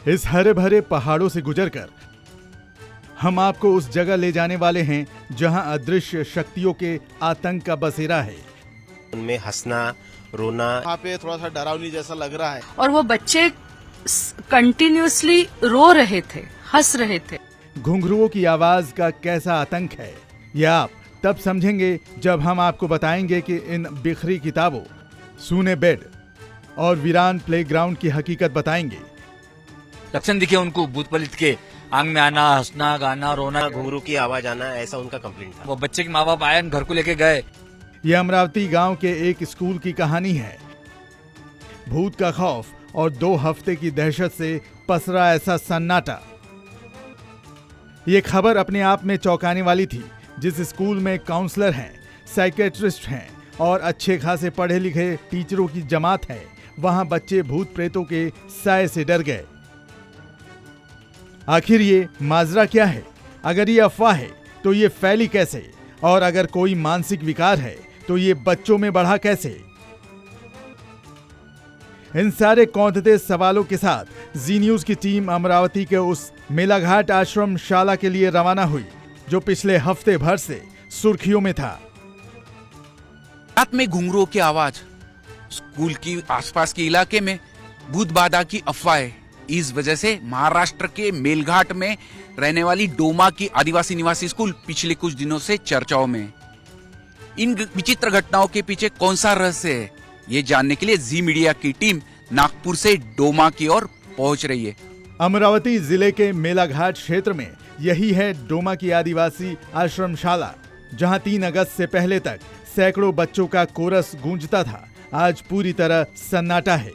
इस हरे भरे पहाड़ों से गुजरकर हम आपको उस जगह ले जाने वाले हैं जहां अदृश्य शक्तियों के आतंक का बसेरा है। उनमें हंसना, रोना, यहाँ पे थोड़ा सा डरावनी जैसा लग रहा है। और वो बच्चे कंटिन्यूअसली रो रहे थे, हंस रहे थे। घुंघरुओं की आवाज का कैसा आतंक है, यह आप तब समझेंगे जब हम आपको बताएंगे कि इन बिखरी किताबों, सूने बेड और वीरान प्लेग्राउंड की हकीकत बताएंगे। लक्षण दिखे उनको भूत पलित के, आंग में आना, हंसना, गाना, रोना, घुंघरू की आवाज आना, ऐसा उनका कंप्लेंट था। वो बच्चे के माँ बाप आए, घर को लेके गए। यह अमरावती गांव के एक स्कूल की कहानी है। भूत का खौफ और 2 हफ्ते की दहशत से पसरा ऐसा सन्नाटा। ये खबर अपने आप में चौंकाने वाली थी। जिस स्कूल में काउंसलर हैं, साइकेट्रिस्ट हैं और अच्छे खासे पढ़े लिखे टीचरों की जमात है, वहां बच्चे भूत प्रेतों के साए से डर गए। आखिर ये माजरा क्या है? अगर ये अफवाह है तो ये फैली कैसे? और अगर कोई मानसिक विकार है तो ये बच्चों में बढ़ा कैसे? इन सारे कौंधते सवालों के साथ जी न्यूज की टीम अमरावती के उस मेलाघाट आश्रम शाला के लिए रवाना हुई जो पिछले हफ्ते भर से सुर्खियों में था। रात में घुंघरुओं की आवाज, स्कूल की आसपास के इलाके में भूत बाधा की अफवाहें। इस वजह से महाराष्ट्र के मेलघाट में रहने वाली डोमा की आदिवासी निवासी स्कूल पिछले कुछ दिनों से चर्चाओं में। इन विचित्र घटनाओं के पीछे कौन सा रहस्य है, ये जानने के लिए जी मीडिया की टीम नागपुर से डोमा की ओर पहुंच रही है। अमरावती जिले के मेलाघाट क्षेत्र में यही है डोमा की आदिवासी आश्रमशाला, जहां 3 अगस्त से पहले तक सैकड़ों बच्चों का कोरस गूंजता था। आज पूरी तरह सन्नाटा है।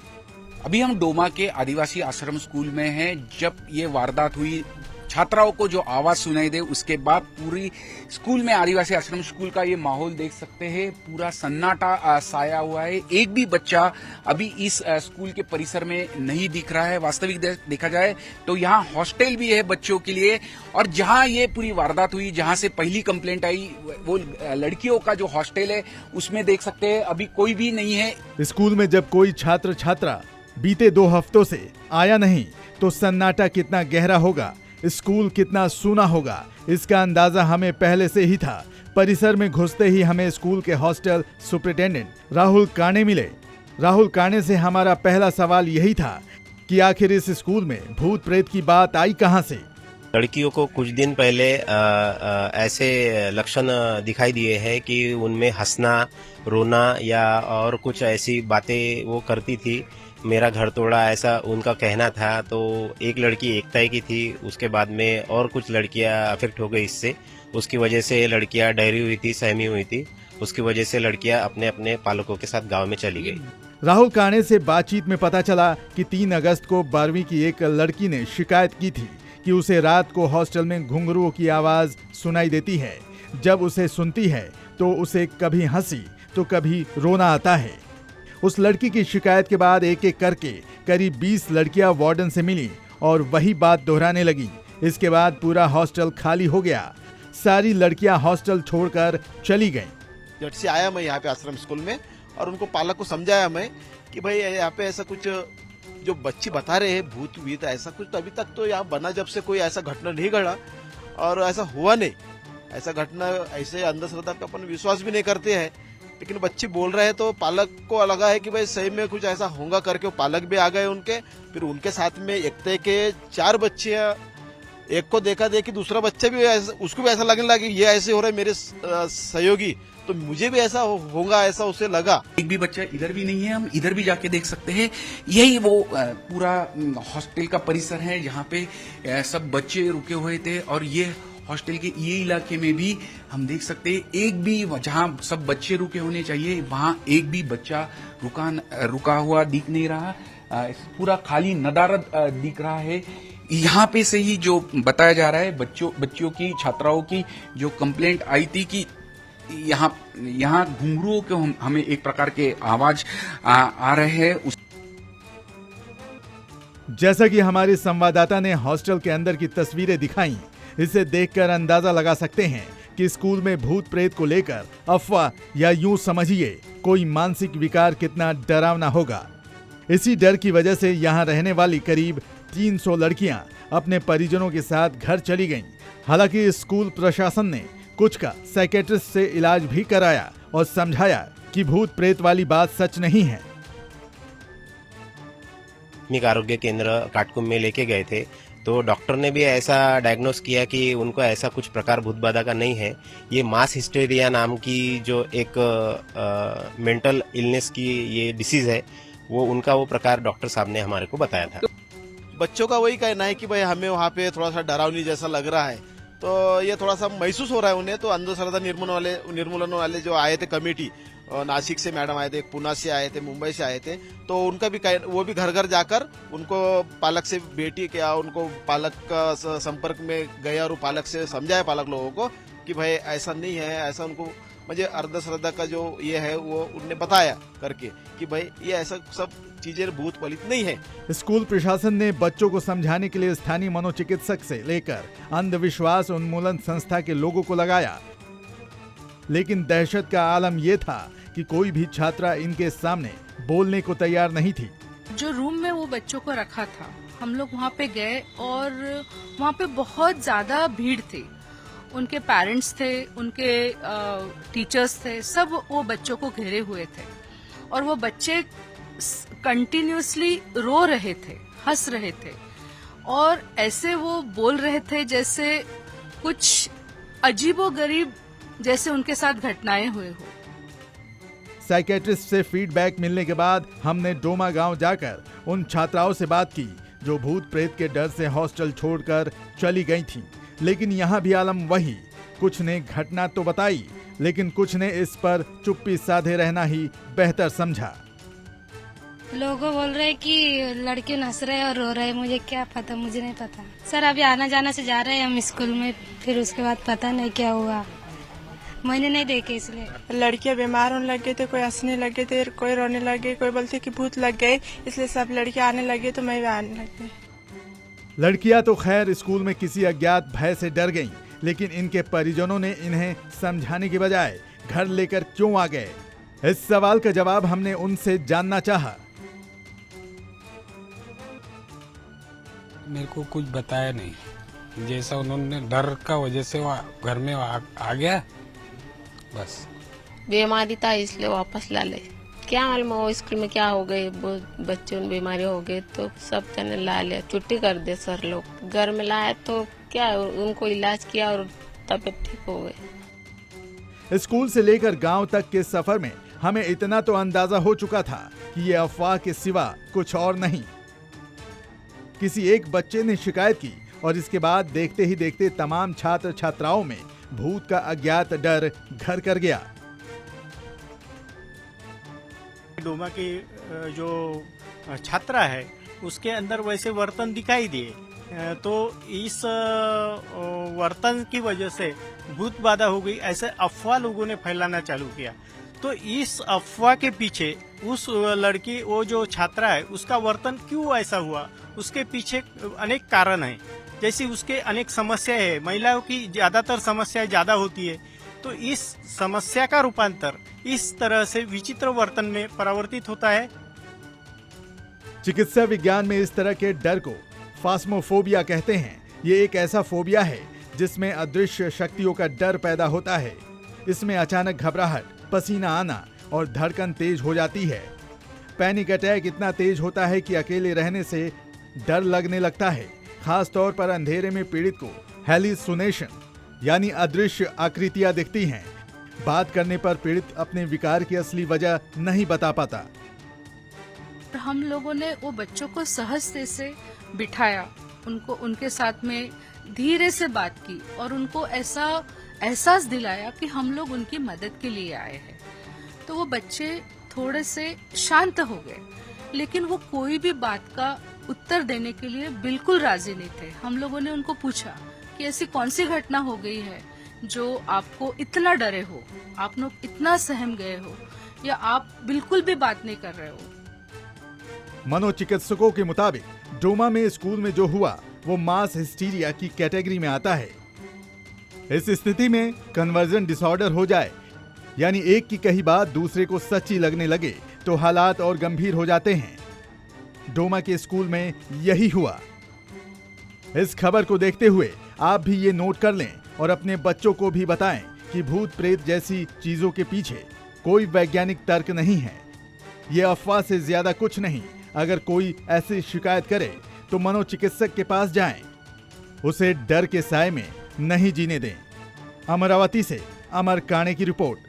अभी हम डोमा के आदिवासी आश्रम स्कूल में हैं। जब ये वारदात हुई, छात्राओं को जो आवाज सुनाई दे, उसके बाद पूरी स्कूल में, आदिवासी आश्रम स्कूल का ये माहौल देख सकते हैं। पूरा सन्नाटा साया हुआ है। एक भी बच्चा अभी इस स्कूल के परिसर में नहीं दिख रहा है। वास्तविक देखा जाए तो यहाँ हॉस्टल भी है बच्चों के लिए। और जहाँ ये पूरी वारदात हुई, जहाँ से पहली कंप्लेंट आई, वो लड़कियों का जो हॉस्टल है, उसमें देख सकते हैं अभी कोई भी नहीं है। स्कूल में जब कोई छात्र छात्रा बीते 2 हफ्तों से आया नहीं तो सन्नाटा कितना गहरा होगा, स्कूल कितना सूना होगा, इसका अंदाजा हमें पहले से ही था। परिसर में घुसते ही हमें स्कूल के हॉस्टल सुपरिटेंडेंट राहुल काणे मिले। राहुल काणे से हमारा पहला सवाल यही था कि आखिर इस स्कूल में भूत प्रेत की बात आई कहां से। लड़कियों को कुछ दिन पहले ऐसे लक्षण दिखाई दिए हैं कि उनमें हंसना, रोना या और कुछ ऐसी बातें वो करती थी। मेरा घर तोड़ा, ऐसा उनका कहना था। तो एक लड़की एकताई की थी, उसके बाद में और कुछ लड़कियां अफेक्ट हो गई इससे। उसकी वजह से लड़कियां डरी हुई थी, सहमी हुई थी। उसकी वजह से लड़कियां अपने अपने पालकों के साथ गांव में चली गई। राहुल काणे से बातचीत में पता चला कि 3 अगस्त को 12वीं की एक लड़की ने शिकायत की थी कि उसे रात को हॉस्टल में घुंघरुओं की आवाज सुनाई देती है। जब उसे सुनती है तो उसे कभी हंसी तो कभी रोना आता है। उस लड़की की शिकायत के बाद एक एक करके करीब 20 लड़कियां वार्डन से मिली और वही बात दोहराने लगी। इसके बाद पूरा हॉस्टल खाली हो गया। सारी लड़कियां हॉस्टल छोड़कर चली गईं। जट से आया मैं यहाँ पे आश्रम स्कूल में और उनको पालक को समझाया मैं कि भाई यहाँ पे ऐसा कुछ जो बच्ची बता रहे हैं भूत भीत, ऐसा कुछ तो अभी तक तो यहाँ बना जब से कोई ऐसा घटना नहीं घड़ा और ऐसा हुआ नहीं। ऐसा घटना, ऐसे अंधश्रद्धा पे अपन विश्वास भी नहीं करते हैं, लेकिन बच्चे बोल रहे हैं तो पालक को लगा है कि भाई सही में कुछ ऐसा होगा करके। पालक भी आ गए उनके। फिर उनके साथ में एकते के 4 बच्चे, एक को देखा देखी दूसरा बच्चा भी उसको भी ऐसा लगने लगा कि ये ऐसे हो रहा है मेरे सहयोगी, तो मुझे भी ऐसा होगा, ऐसा उसे लगा। एक भी बच्चा इधर भी नहीं है, हम इधर भी जाके देख सकते हैं। यही वो पूरा हॉस्टल का परिसर है जहाँ पे सब बच्चे रुके हुए थे। और ये हॉस्टल के ये इलाके में भी हम देख सकते हैं, एक भी जहां सब बच्चे रुके होने चाहिए वहां एक भी बच्चा रुका हुआ दिख नहीं रहा। पूरा खाली नदारद दिख रहा है। यहाँ पे से ही जो बताया जा रहा है, बच्चियों की, छात्राओं की जो कंप्लेंट आई थी कि यहाँ घुंघरुओं के हमें एक प्रकार के आवाज आ रहे हैं। जैसा कि हमारे संवाददाता ने हॉस्टल के अंदर की तस्वीरें दिखाई, इसे देखकर अंदाजा लगा सकते हैं कि स्कूल में भूत प्रेत को लेकर अफवाह या यूं समझिए कोई मानसिक विकार कितना डरावना होगा। इसी डर की वजह से यहाँ रहने वाली करीब 300 लड़कियां अपने परिजनों के साथ घर चली गईं। हालांकि स्कूल प्रशासन ने कुछ का साइकेट्रिस्ट से इलाज भी कराया और समझाया कि भूत प्रेत वाली बात सच नहीं है। प्राथमिक आरोग्य केंद्र काटकुम में लेके गए थे, तो डॉक्टर ने भी ऐसा डायग्नोस किया कि उनको ऐसा कुछ प्रकार भूत बाधा का नहीं है। ये मास हिस्टेरिया नाम की जो एक मेंटल इलनेस की ये डिसीज है, वो प्रकार डॉक्टर साहब ने हमारे को बताया था। बच्चों का वही कहना है कि भाई हमें वहाँ पे थोड़ा सा डरावनी जैसा लग रहा है, तो ये थोड़ा सा महसूस हो रहा है उन्हें। तो अंधश्रद्धा निर्मूलन वाले जो आए थे कमेटी, नासिक से मैडम आए थे, पुणे से आए थे, मुंबई से आए थे, तो उनका भी वो भी घर घर जाकर उनको पालक से भेटी किया, उनको पालक का संपर्क में गया और पालक से समझाया पालक लोगों को कि भाई ऐसा नहीं है, ऐसा उनको मुझे अंधश्रद्धा का जो ये है वो उनने बताया करके कि भाई ये ऐसा सब चीजें भूत पलित नहीं है। स्कूल प्रशासन ने बच्चों को समझाने के लिए स्थानीय मनोचिकित्सक से लेकर अंधविश्वास उन्मूलन संस्था के लोगों को लगाया, लेकिन दहशत का आलम यह था कि कोई भी छात्रा इनके सामने बोलने को तैयार नहीं थी। जो रूम में वो बच्चों को रखा था, हम लोग वहाँ पे गए और वहाँ पे बहुत ज्यादा भीड़ थी। उनके पेरेंट्स थे, उनके टीचर्स थे, सब वो बच्चों को घेरे हुए थे और वो बच्चे कंटिन्यूसली रो रहे थे, हंस रहे थे और ऐसे वो बोल रहे थे जैसे कुछ अजीबोगरीब जैसे उनके साथ घटनाएं हुए हो। साइकेट्रिस्ट से फीडबैक मिलने के बाद हमने डोमा गांव जाकर उन छात्राओं से बात की जो भूत प्रेत के डर से हॉस्टल छोड़कर चली गई थीं। लेकिन यहाँ भी आलम वही, कुछ ने घटना तो बताई, लेकिन कुछ ने इस पर चुप्पी साधे रहना ही बेहतर समझा। लोग बोल रहे कि लड़के हंस रहे और रो रहे, मुझे क्या पता, मुझे नहीं पता सर। अभी आना जाना से जा रहे हैं हम स्कूल में, फिर उसके बाद पता नहीं क्या हुआ, मैंने नहीं देखे इसलिए। लड़कियां बीमार होने लगे थे, कोई हंसने लगे थे, कोई रोने लगे, कोई बोलते कि भूत लग गए, इसलिए सब लड़कियां आने लगे तो मैं भी आने लगी। लड़कियां तो खैर स्कूल में किसी अज्ञात भय से डर गईं, लेकिन इनके परिजनों ने इन्हें समझाने की बजाय घर लेकर क्यों आ गए? इस सवाल का जवाब हमने उनसे जानना चाहा। मेरे को कुछ बताया नहीं, जैसा उन्होंने डर का वजह से वो घर में आ गया, बस। बीमारी था इसलिए वापस ला ले, क्या मालूम वो स्कूल में क्या हो गए, बच्चों में बीमारी हो गई तो सब जने ला लिया, छुट्टी कर दे सर लोग। घर में लाया तो क्या उनको इलाज किया और तबीयत ठीक हो गई। स्कूल से लेकर गांव तक के सफर में हमें इतना तो अंदाजा हो चुका था कि ये अफवाह के सिवा कुछ और नहीं। किसी एक बच्चे ने शिकायत की और इसके बाद देखते ही देखते तमाम छात्र छात्राओं में भूत का अज्ञात डर घर कर गया। डोमा की जो छात्रा है उसके अंदर वैसे वर्तन दिखाई दिए, तो इस वर्तन की वजह से भूत बाधा हो गई, ऐसे अफवाह लोगों ने फैलाना चालू किया। तो इस अफवाह के पीछे उस लड़की, वो जो छात्रा है, उसका वर्तन क्यों ऐसा हुआ, उसके पीछे अनेक कारण हैं। जैसे उसके अनेक समस्या है, महिलाओं की ज्यादातर समस्याएं ज्यादा होती है, तो इस समस्या का रूपांतर इस तरह से विचित्र वर्तन में परावर्तित होता है। चिकित्सा विज्ञान में इस तरह के डर को फास्मोफोबिया कहते हैं। ये एक ऐसा फोबिया है जिसमें अदृश्य शक्तियों का डर पैदा होता है। इसमें अचानक घबराहट, पसीना आना और धड़कन तेज हो जाती है। पैनिक अटैक इतना तेज होता है कि अकेले रहने से डर लगने लगता है। खास तौर पर अंधेरे में पीड़ित को हैलुसिनेशन यानी अदृश्य आकृतियां दिखती हैं। बात करने पर पीड़ित अपने विकार की असली वजह नहीं बता पाता। हम लोगों ने वो बच्चों को सहजते से बिठाया, उनको उनके साथ में धीरे से बात की और उनको ऐसा एहसास दिलाया कि हम लोग उनकी मदद के लिए आए हैं। तो वो बच्चे थोड़े से शांत हो गए, लेकिन वो कोई भी बात का उत्तर देने के लिए बिल्कुल राजी नहीं थे। हम लोगों ने उनको पूछा कि ऐसी कौन सी घटना हो गई है जो आपको इतना डरे हो, आप लोग इतना सहम गए हो, या आप बिल्कुल भी बात नहीं कर रहे हो। मनोचिकित्सकों के मुताबिक डोमा में स्कूल में जो हुआ वो मास हिस्टीरिया की कैटेगरी में आता है। इस स्थिति में कन्वर्जन डिसऑर्डर हो जाए, यानी एक की कही बात दूसरे को सच्ची लगने लगे, तो हालात और गंभीर हो जाते हैं। डोमा के स्कूल में यही हुआ। इस खबर को देखते हुए आप भी ये नोट कर लें और अपने बच्चों को भी बताएं कि भूत प्रेत जैसी चीजों के पीछे कोई वैज्ञानिक तर्क नहीं है। ये अफवाह से ज्यादा कुछ नहीं। अगर कोई ऐसी शिकायत करे तो मनोचिकित्सक के पास जाएं। उसे डर के साए में नहीं जीने दें। अमरावती से अमर काणे की रिपोर्ट।